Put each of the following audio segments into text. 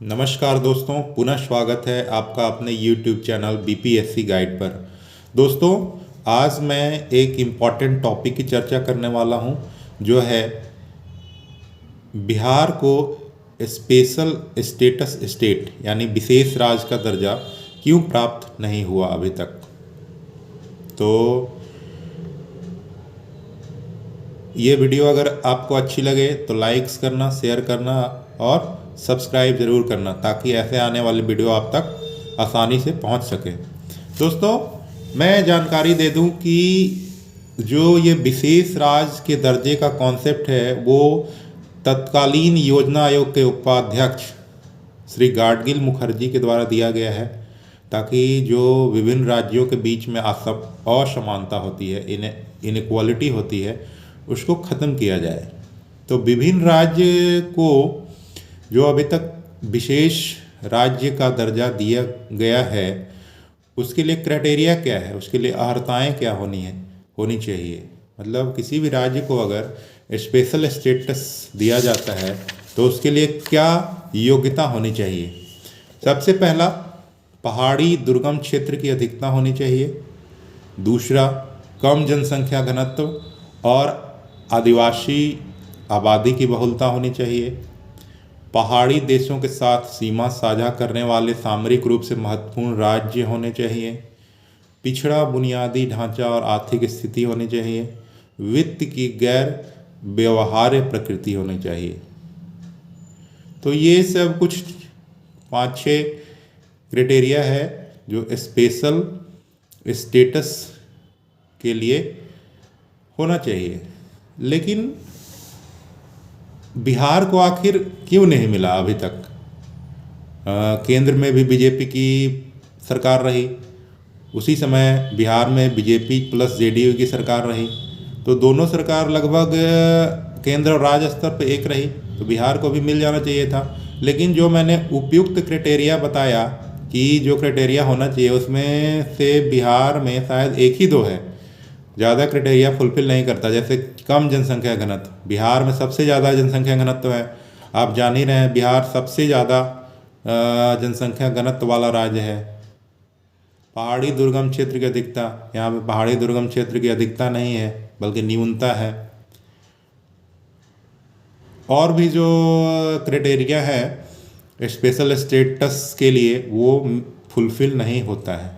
नमस्कार दोस्तों, पुनः स्वागत है आपका अपने YouTube चैनल बीपीएससी गाइड पर। दोस्तों, आज मैं एक इम्पॉर्टेंट टॉपिक की चर्चा करने वाला हूं, जो है बिहार को स्पेशल स्टेटस स्टेट यानी विशेष राज्य का दर्जा क्यों प्राप्त नहीं हुआ अभी तक। तो ये वीडियो अगर आपको अच्छी लगे तो लाइक्स करना, शेयर करना और सब्सक्राइब ज़रूर करना, ताकि ऐसे आने वाले वीडियो आप तक आसानी से पहुंच सके। दोस्तों, मैं जानकारी दे दूं कि जो ये विशेष राज्य के दर्जे का कॉन्सेप्ट है वो तत्कालीन योजना आयोग के उपाध्यक्ष श्री गाडगिल मुखर्जी के द्वारा दिया गया है, ताकि जो विभिन्न राज्यों के बीच में असमानता होती है, इनइक्वालिटी होती है, उसको ख़त्म किया जाए। तो विभिन्न राज्य को जो अभी तक विशेष राज्य का दर्जा दिया गया है, उसके लिए क्राइटेरिया क्या है, उसके लिए अर्हताएँ क्या होनी चाहिए। मतलब किसी भी राज्य को अगर स्पेशल स्टेटस दिया जाता है तो उसके लिए क्या योग्यता होनी चाहिए। सबसे पहला, पहाड़ी दुर्गम क्षेत्र की अधिकता होनी चाहिए। दूसरा, कम जनसंख्या घनत्व और आदिवासी आबादी की बहुलता होनी चाहिए। पहाड़ी देशों के साथ सीमा साझा करने वाले सामरिक रूप से महत्वपूर्ण राज्य होने चाहिए। पिछड़ा बुनियादी ढांचा और आर्थिक स्थिति होनी चाहिए। वित्त की गैर व्यवहार्य प्रकृति होनी चाहिए। तो ये सब कुछ 5-6 क्राइटेरिया है जो स्पेशल स्टेटस के लिए होना चाहिए। लेकिन बिहार को आखिर क्यों नहीं मिला अभी तक। केंद्र में भी बीजेपी की सरकार रही, उसी समय बिहार में बीजेपी प्लस जेडीयू की सरकार रही, तो दोनों सरकार लगभग केंद्र और राज्य स्तर पर एक रही, तो बिहार को भी मिल जाना चाहिए था। लेकिन जो मैंने उपयुक्त क्राइटेरिया बताया कि जो क्राइटेरिया होना चाहिए, उसमें से बिहार में शायद एक ही दो है, ज़्यादा क्राइटेरिया फुलफिल नहीं करता। जैसे कम जनसंख्या घनत्व, बिहार में सबसे ज़्यादा जनसंख्या घनत्व है। आप जान ही रहे हैं, बिहार सबसे ज़्यादा जनसंख्या घनत्व वाला राज्य है। पहाड़ी दुर्गम क्षेत्र की अधिकता, यहाँ पे पहाड़ी दुर्गम क्षेत्र की अधिकता नहीं है बल्कि न्यूनता है। और भी जो क्राइटेरिया है स्पेशल स्टेटस के लिए, वो फुलफिल नहीं होता है।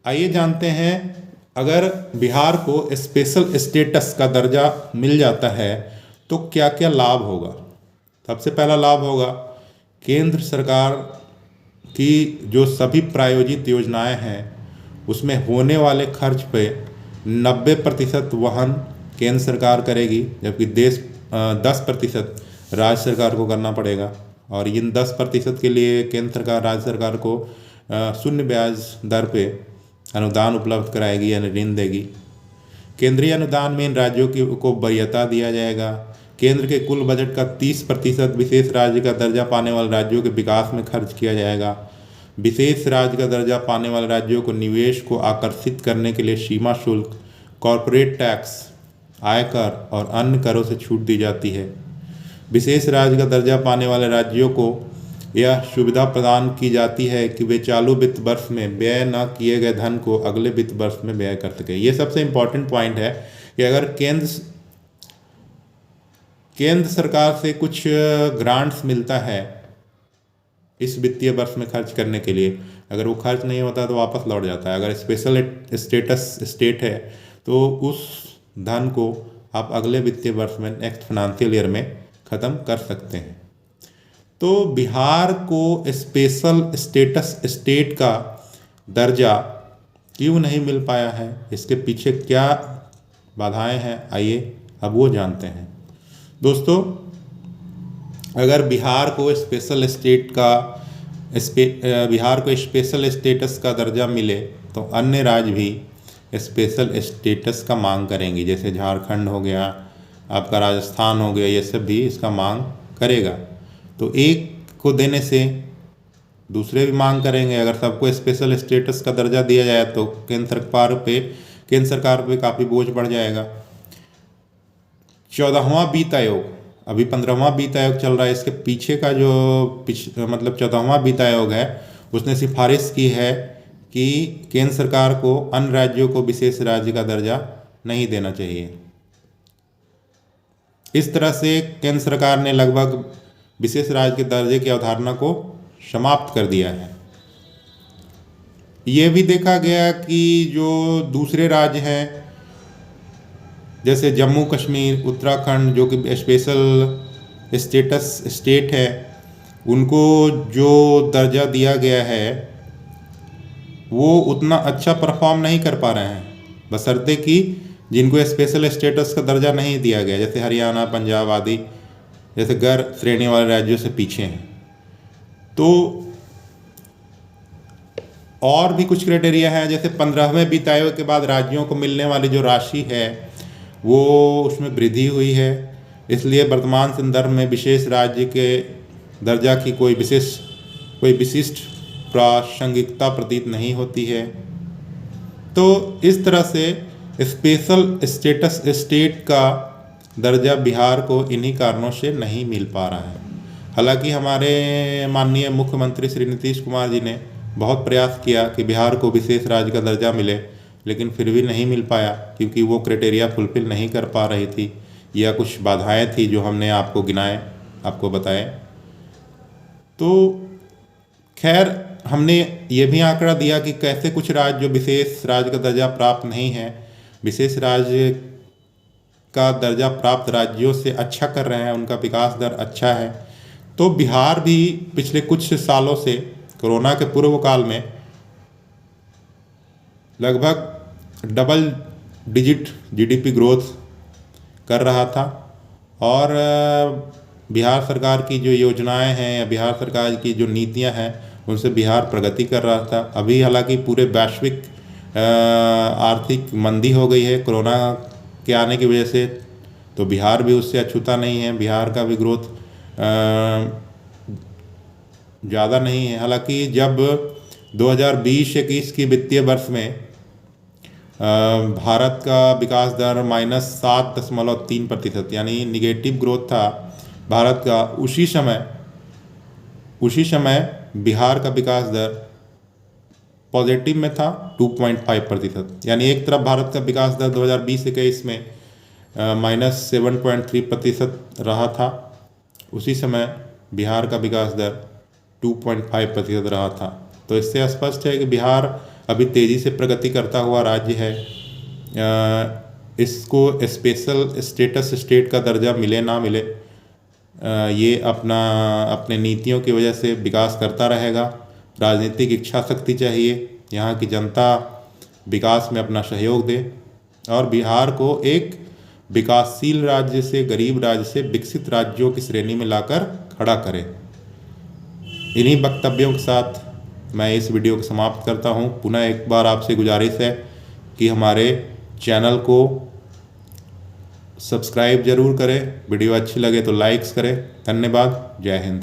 आइए जानते हैं, अगर बिहार को स्पेशल स्टेटस का दर्जा मिल जाता है तो क्या क्या लाभ होगा। सबसे पहला लाभ होगा, केंद्र सरकार की जो सभी प्रायोजित योजनाएं हैं उसमें होने वाले खर्च पे 90% वहन केंद्र सरकार करेगी, जबकि 10% राज्य सरकार को करना पड़ेगा। और इन 10% के लिए केंद्र सरकार राज्य सरकार को शून्य ब्याज दर पे अनुदान उपलब्ध कराएगी यानी ऋण देगी। केंद्रीय अनुदान में इन राज्यों को वरीयता दिया जाएगा। केंद्र के कुल बजट का 30% विशेष राज्य का दर्जा पाने वाले राज्यों के विकास में खर्च किया जाएगा। विशेष राज्य का दर्जा पाने वाले राज्यों को निवेश को आकर्षित करने के लिए सीमा शुल्क, कॉरपोरेट टैक्स, आयकर और अन्य करों से छूट दी जाती है। विशेष राज्य का दर्जा पाने वाले राज्यों को यह सुविधा प्रदान की जाती है कि वे चालू वित्त वर्ष में व्यय न किए गए धन को अगले वित्त वर्ष में व्यय कर सके। ये सबसे इम्पोर्टेंट पॉइंट है कि अगर केंद्र सरकार से कुछ ग्रांट्स मिलता है इस वित्तीय वर्ष में खर्च करने के लिए, अगर वो खर्च नहीं होता तो वापस लौट जाता है। अगर स्पेशल स्टेटस स्टेट है तो उस धन को आप अगले वित्तीय वर्ष में, नेक्स्ट फाइनेंशियल ईयर में ख़त्म कर सकते हैं। तो बिहार को स्पेशल स्टेटस स्टेट का दर्जा क्यों नहीं मिल पाया है, इसके पीछे क्या बाधाएं हैं, आइए अब वो जानते हैं। दोस्तों, अगर बिहार को स्पेशल स्टेटस का दर्जा मिले तो अन्य राज्य भी स्पेशल स्टेटस का मांग करेंगे। जैसे झारखंड हो गया, आपका राजस्थान हो गया, ये सब भी इसका मांग करेगा। तो एक को देने से दूसरे भी मांग करेंगे। अगर सबको स्पेशल स्टेटस का दर्जा दिया जाए तो केंद्र सरकार पे काफ़ी बोझ बढ़ जाएगा। 14वां वित्त आयोग अभी 15वां वित्त आयोग चल रहा है, इसके पीछे का जो मतलब 14वां वित्त आयोग है, उसने सिफारिश की है कि केंद्र सरकार को अन्य राज्यों को विशेष राज्य का दर्जा नहीं देना चाहिए। इस तरह से केंद्र सरकार ने लगभग विशेष राज्य के दर्जे की अवधारणा को समाप्त कर दिया है। ये भी देखा गया कि जो दूसरे राज्य हैं जैसे जम्मू कश्मीर, उत्तराखंड, जो कि स्पेशल स्टेटस स्टेट है, उनको जो दर्जा दिया गया है वो उतना अच्छा परफॉर्म नहीं कर पा रहे हैं, बशर्ते कि जिनको स्पेशल स्टेटस का दर्जा नहीं दिया गया, जैसे हरियाणा, पंजाब आदि जैसे गैर श्रेणी वाले राज्यों से पीछे हैं। तो और भी कुछ क्राइटेरिया है, जैसे 15वें वित्त आयोग के बाद राज्यों को मिलने वाली जो राशि है वो उसमें वृद्धि हुई है, इसलिए वर्तमान संदर्भ में विशेष राज्य के दर्जा की कोई विशिष्ट प्रासंगिकता प्रतीत नहीं होती है। तो इस तरह से स्पेशल स्टेटस स्टेट का दर्जा बिहार को इन्हीं कारणों से नहीं मिल पा रहा है। हालांकि हमारे माननीय मुख्यमंत्री श्री नीतीश कुमार जी ने बहुत प्रयास किया कि बिहार को विशेष राज्य का दर्जा मिले, लेकिन फिर भी नहीं मिल पाया, क्योंकि वो क्राइटेरिया फुलफिल नहीं कर पा रही थी या कुछ बाधाएं थी जो हमने आपको गिनाए, आपको बताए। तो खैर, हमने ये भी आंकड़ा दिया कि कैसे कुछ राज्य जो विशेष राज्य का दर्जा प्राप्त नहीं है, विशेष राज्य का दर्जा प्राप्त राज्यों से अच्छा कर रहे हैं, उनका विकास दर अच्छा है। तो बिहार भी पिछले कुछ सालों से कोरोना के पूर्व काल में लगभग डबल डिजिट जीडीपी ग्रोथ कर रहा था, और बिहार सरकार की जो योजनाएं हैं या बिहार सरकार की जो नीतियां हैं उनसे बिहार प्रगति कर रहा था। अभी हालांकि पूरे वैश्विक आर्थिक मंदी हो गई है कोरोना के आने की वजह से, तो बिहार भी उससे अछूता नहीं है, बिहार का भी ग्रोथ ज़्यादा नहीं है। हालांकि जब 2020-21 की वित्तीय वर्ष में भारत का विकास दर -7.3% यानी निगेटिव ग्रोथ था भारत का, उसी समय बिहार का विकास दर पॉजिटिव में था 2.5%। यानी एक तरफ भारत का विकास दर 2020-21 में -7.3% रहा था, उसी समय बिहार का विकास दर 2.5% रहा था। तो इससे स्पष्ट है कि बिहार अभी तेज़ी से प्रगति करता हुआ राज्य है। इसको स्पेशल स्टेटस स्टेट का दर्जा मिले ना मिले, ये अपने नीतियों की वजह से विकास करता रहेगा। राजनीतिक इच्छा शक्ति चाहिए, यहाँ की जनता विकास में अपना सहयोग दे और बिहार को एक विकासशील राज्य से, गरीब राज्य से विकसित राज्यों की श्रेणी में लाकर खड़ा करे। इन्हीं वक्तव्यों के साथ मैं इस वीडियो को समाप्त करता हूँ। पुनः एक बार आपसे गुजारिश है कि हमारे चैनल को सब्सक्राइब ज़रूर करें, वीडियो अच्छी लगे तो लाइक्स करें। धन्यवाद। जय हिंद।